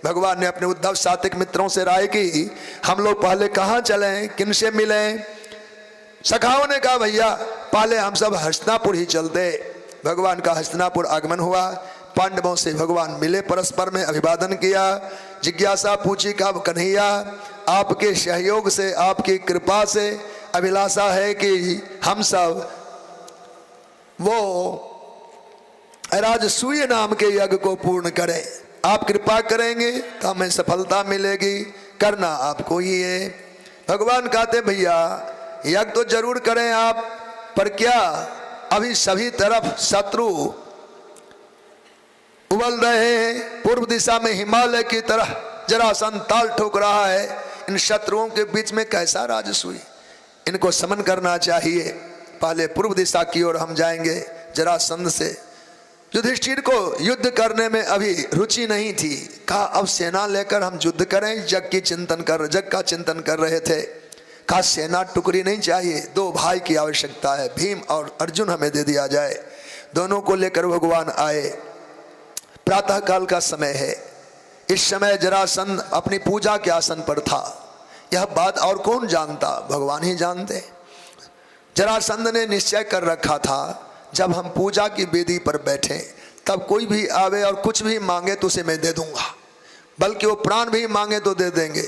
भगवान ने अपने उद्धव सात्विक मित्रों से राय की, हम लोग पहले कहाँ चलें, किनसे मिलें। सखाओं ने कहा भैया पहले हम सब हस्तिनापुर ही चलते। भगवान का हस्तिनापुर आगमन हुआ। पांडवों से भगवान मिले, परस्पर में अभिवादन किया, जिज्ञासा पूछी कब कन्हैया आपके सहयोग से, आपकी कृपा से अभिलाषा है कि हम सब वो राजसूय नाम के यज्ञ को पूर्ण करें। आप कृपा करेंगे तो हमें सफलता मिलेगी, करना आपको ही है। भगवान कहते भैया यज्ञ तो जरूर करें आप, पर क्या अभी सभी तरफ शत्रु उबल रहे हैं। पूर्व दिशा में हिमालय की तरह जरासंध ताल ठोक रहा है। इन शत्रुओं के बीच में कैसा राजसूय, इनको समन करना चाहिए। पहले पूर्व दिशा की ओर हम जाएंगे जरासंध से। युधिष्ठिर को युद्ध करने में अभी रुचि नहीं थी। कहा अब सेना लेकर हम युद्ध करें, जग का चिंतन कर रहे थे। कहा सेना टुकड़ी नहीं चाहिए, दो भाई की आवश्यकता है, भीम और अर्जुन हमें दे दिया जाए। दोनों को लेकर भगवान आए। प्रातः काल का समय है। इस समय जरासंध अपनी पूजा के आसन पर था। यह बात और कौन जानता, भगवान ही जानते। जरासंध ने निश्चय कर रखा था जब हम पूजा की वेदी पर बैठे तब कोई भी आवे और कुछ भी मांगे तो उसे मैं दे दूंगा, बल्कि वो प्राण भी मांगे तो दे देंगे,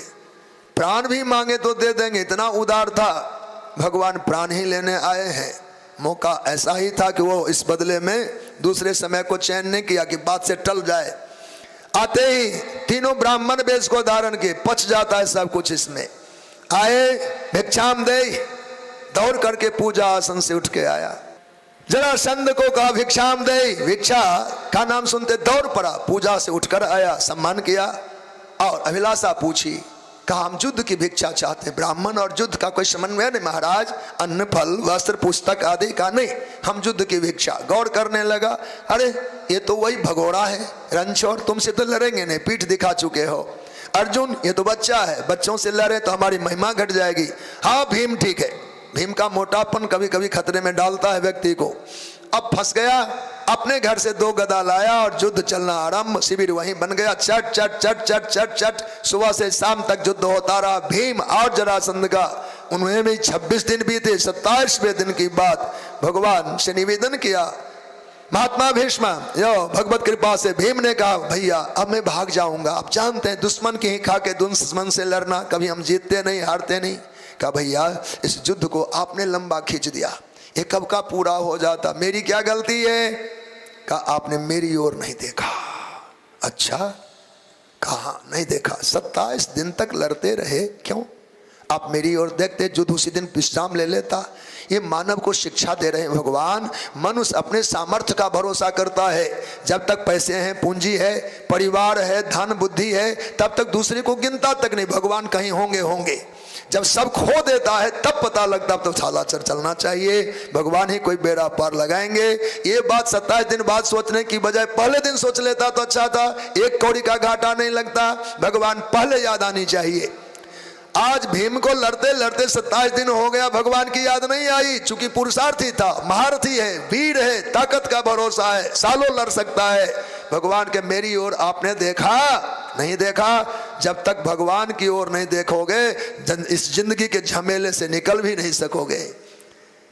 प्राण भी मांगे तो दे देंगे। इतना उदार था। भगवान प्राण ही लेने आए हैं। मौका ऐसा ही था कि वो इस बदले में दूसरे समय को चयन नहीं किया कि बात से टल जाए। आते ही तीनों ब्राह्मण वेश को धारण किए, पच जाता है सब कुछ इसमें। आए भिक्षाम दे, दौड़ करके पूजा आसन से उठ के आया। जरासंध को कहा भिक्षाम दे, भिक्षा का नाम सुनते दौड़ पड़ा, पूजा से उठकर आया, सम्मान किया और अभिलाषा पूछी। कहा हम युद्ध की भिक्षा चाहते। ब्राह्मण और युद्ध का कोई समन्वय नहीं महाराज, अन्न फल वस्त्र पुस्तक आदि का नहीं, हम युद्ध की भिक्षा। गौर करने लगा, अरे ये तो वही भगोड़ा है रणछोड़, तुमसे तो लड़ेंगे नहीं, पीठ दिखा चुके हो। अर्जुन ये तो बच्चा है, बच्चों से लड़े तो हमारी महिमा घट जाएगी। हाँ भीम ठीक है, भीम का मोटापन कभी कभी खतरे में डालता है व्यक्ति को। अब फंस गया। अपने घर से दो गदा लाया और युद्ध चलना आरंभ। शिविर वहीं बन गया। चट चट चट चट चट चट सुबह से शाम तक युद्ध होता रहा भीम और जरासंध का। उन्हें भी 26 दिन बीते। 27वें दिन की बात भगवान से निवेदन किया। महात्मा भीष्म यो भगवत कृपा से भीम ने कहा भैया अब मैं भाग जाऊंगा। आप जानते हैं दुश्मन की ही खा के दुश्मन से लड़ना, कभी हम जीतते नहीं हारते नहीं। कहा भैया इस युद्ध को आपने लंबा खींच दिया, ये कब का पूरा हो जाता, मेरी क्या गलती है। कहा आपने मेरी ओर नहीं देखा। अच्छा कहा नहीं देखा, 27 दिन तक लड़ते रहे, क्यों? आप मेरी ओर देखते युद्ध उसी दिन विश्राम ले लेता। ये मानव को शिक्षा दे रहे हैं भगवान। मनुष्य अपने सामर्थ्य का भरोसा करता है। जब तक पैसे हैं, पूंजी है, परिवार है, धन बुद्धि है, तब तक दूसरे को गिनता तक नहीं। भगवान कहीं होंगे होंगे, जब सब खो देता है तब पता लगता है, तो छालाचर चलना चाहिए। भगवान ही कोई बेड़ा पार लगाएंगे। ये बात 27 दिन बाद सोचने की बजाय पहले दिन सोच लेता तो अच्छा था, एक कौड़ी का घाटा नहीं लगता। भगवान पहले याद आनी चाहिए। आज भीम को लड़ते लड़ते 27 दिन हो गया, भगवान की याद नहीं आई। चूंकि पुरुषार्थी था, महारथी है, वीर है, ताकत का भरोसा है, सालों लड़ सकता है। भगवान के मेरी ओर आपने देखा नहीं देखा। जब तक भगवान की ओर नहीं देखोगे इस जिंदगी के झमेले से निकल भी नहीं सकोगे।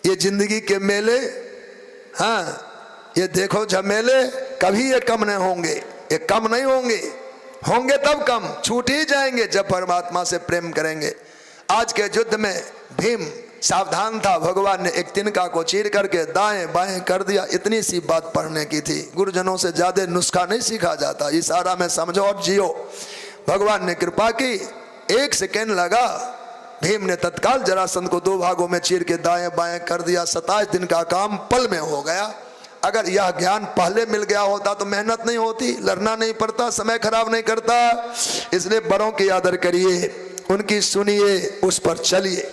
ये जिंदगी के मेले, हाँ ये देखो झमेले, कभी ये कम नहीं होंगे, ये कम नहीं होंगे, होंगे तब कम, छूट ही जाएंगे जब परमात्मा से प्रेम करेंगे। आज के युद्ध में भीम सावधान था। भगवान ने एक तिनका को चीर करके दाएं बाएं कर दिया। इतनी सी बात पढ़ने की थी। गुरुजनों से ज्यादा नुस्खा नहीं सीखा जाता, इशारा में समझो और जियो। भगवान ने कृपा की, 1 सेकेंड लगा, भीम ने तत्काल जरासंध को 2 भागों में चीर के दाएं बाएं कर दिया। 27 दिन का काम पल में हो गया। अगर यह ज्ञान पहले मिल गया होता तो मेहनत नहीं होती, लड़ना नहीं पड़ता, समय खराब नहीं करता। इसलिए बड़ों की आदर करिए, उनकी सुनिए, उस पर चलिए।